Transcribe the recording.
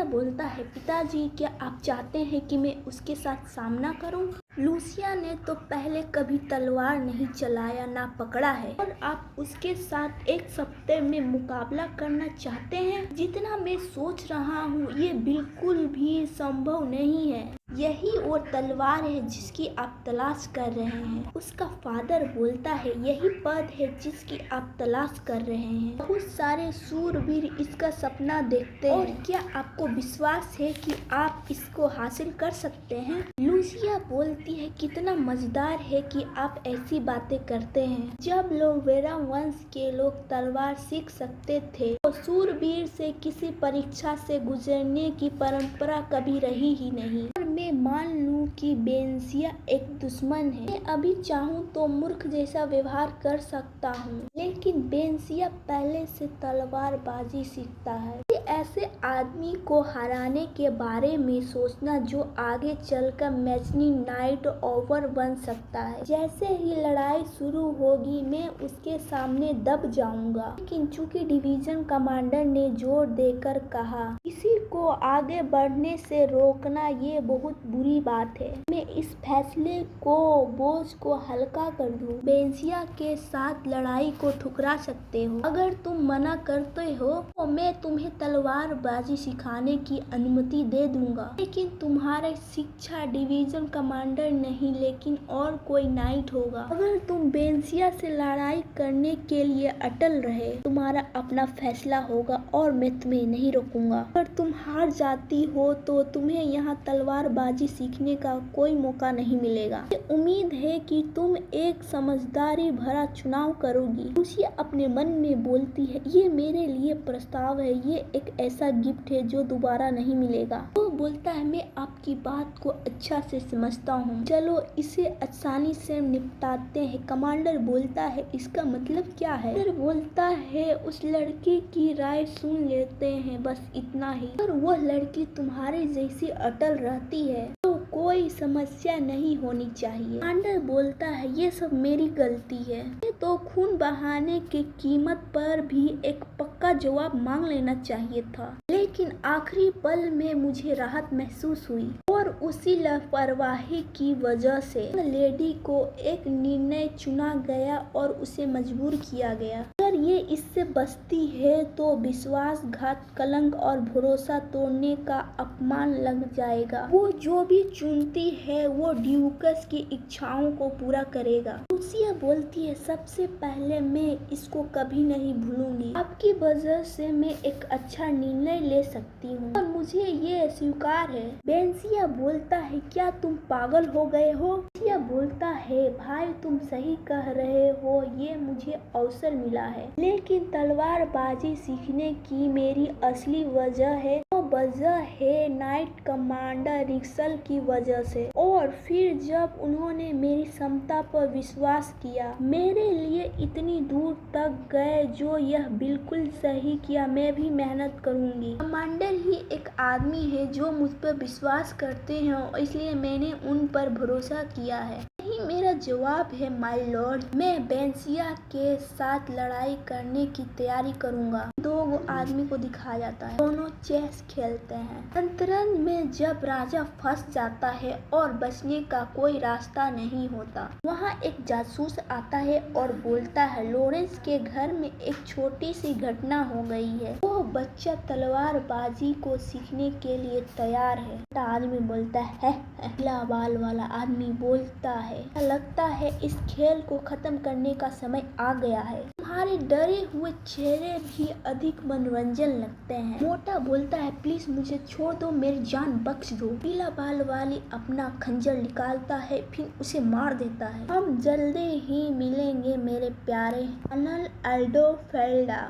बोलता है, पिताजी क्या आप चाहते हैं कि मैं उसके साथ सामना करूं? लूसिया ने तो पहले कभी तलवार नहीं चलाया ना पकड़ा है, और आप उसके साथ एक सप्ताह में मुकाबला करना चाहते हैं? जितना मैं सोच रहा हूँ ये बिल्कुल भी संभव नहीं है। यही वो तलवार है जिसकी आप तलाश कर रहे हैं। उसका फादर बोलता है, यही पद है जिसकी आप तलाश कर रहे हैं। बहुत सारे शूरवीर इसका सपना देखते हैं, और क्या आपको विश्वास है कि आप इसको हासिल कर सकते हैं? लूसिया बोलती है, कितना मजेदार है कि आप ऐसी बातें करते हैं। जब लोग वेरा वंश के लोग तलवार सीख सकते थे, तो शूरवीर से किसी परीक्षा से गुजरने की परंपरा कभी रही ही नहीं। और मैं मान लूं कि बेंसिया एक दुश्मन है, मैं अभी चाहूं तो मूर्ख जैसा व्यवहार कर सकता हूं, लेकिन बेंसिया पहले से तलवारबाजी सीखता है। ऐसे आदमी को हराने के बारे में सोचना जो आगे चलकर मैचनी नाइट ओवर बन सकता है। जैसे ही लड़ाई शुरू होगी मैं उसके सामने दब जाऊंगा। लेकिन चूंकि डिवीजन कमांडर ने जोर देकर कहा, किसी को आगे बढ़ने से रोकना ये बहुत बुरी बात है, मैं इस फैसले को बोझ को हल्का कर दूं। बेंसिया के साथ लड़ाई को ठुकरा सकते हो। अगर तुम मना करते हो तो मैं तुम्हें तलवारबाजी सिखाने की अनुमति दे दूंगा, लेकिन तुम्हारा शिक्षा डिवीजन कमांडर नहीं लेकिन और कोई नाइट होगा। अगर तुम बेंसिया से लड़ाई करने के लिए अटल रहे, तुम्हारा अपना फैसला होगा और मैं तुम्हें नहीं रोकूंगा। अगर तुम हार जाती हो तो तुम्हें यहाँ तलवारबाजी सीखने का कोई मौका नहीं मिलेगा। मुझे उम्मीद है कि तुम एक समझदारी भरा चुनाव करोगी। लूसिया अपने मन में बोलती है, ये मेरे लिए प्रस्ताव है, ये एक ऐसा गिफ्ट है जो दोबारा नहीं मिलेगा। वो बोलता है, मैं आपकी बात को अच्छा से समझता हूँ, चलो इसे आसानी से निपटाते हैं। कमांडर बोलता है, इसका मतलब क्या है? फिर बोलता है, उस लड़के की राय सुन लेते हैं, बस इतना ही। अगर वो लड़की तुम्हारे जैसी अटल रहती है तो कोई समस्या नहीं होनी चाहिए। कमांडर बोलता है, ये सब मेरी गलती है, तो खून बहाने की कीमत पर भी एक पक्का जवाब मांग लेना चाहिए था। लेकिन आखिरी पल में मुझे राहत महसूस हुई, और उसी लापरवाही की वजह से लेडी को एक निर्णय चुना गया और उसे मजबूर किया गया। अगर ये इससे बचती है तो विश्वासघात, कलंक और भरोसा तोड़ने का अपमान लग जाएगा। वो जो भी चुनती है वो ड्यूकस की इच्छाओं को पूरा करेगा। लूसिया बोलती है, सबसे पहले मैं इसको कभी नहीं भूलूंगी। आपकी वजह से मैं एक अच्छा निर्णय ले सकती हूँ और मुझे ये स्वीकार है। बेंसिया बोलता है, क्या तुम पागल हो गए हो? लूसिया बोलता है, भाई तुम सही कह रहे हो, ये मुझे अवसर मिला है, लेकिन तलवारबाजी सीखने की मेरी असली वजह है नाइट कमांडर रिक्सल की वजह से। और फिर जब उन्होंने मेरी क्षमता पर विश्वास किया, मेरे लिए इतनी दूर तक गए, जो यह बिल्कुल सही किया। मैं भी मेहनत करूंगी। कमांडर ही एक आदमी है जो मुझ पर विश्वास करते हैं, इसलिए मैंने उन पर भरोसा किया है। यही मेरा जवाब है माय लॉर्ड। मैं बेंसिया के साथ लड़ाई करने की तैयारी करूंगा। दो आदमी को दिखाया जाता है, दोनों चेस खेलते हैं। शतरंज में जब राजा फंस जाता है और बचने का कोई रास्ता नहीं होता, वहाँ एक जासूस आता है और बोलता है, लॉरेंस के घर में एक छोटी सी घटना हो गई है, वो बच्चा तलवारबाजी को सीखने के लिए तैयार है। आदमी बोलता है, बाल वाला आदमी बोलता है, लगता है इस खेल को खत्म करने का समय आ गया है। तुम्हारे डरे हुए चेहरे भी अधिक मनोरंजन लगते हैं। मोटा बोलता है, प्लीज मुझे छोड़ दो, मेरी जान बख्श दो। पीला बाल वाली अपना खंजर निकालता है, फिर उसे मार देता है। हम जल्दी ही मिलेंगे मेरे प्यारे अनल एल्डो फेल्डा।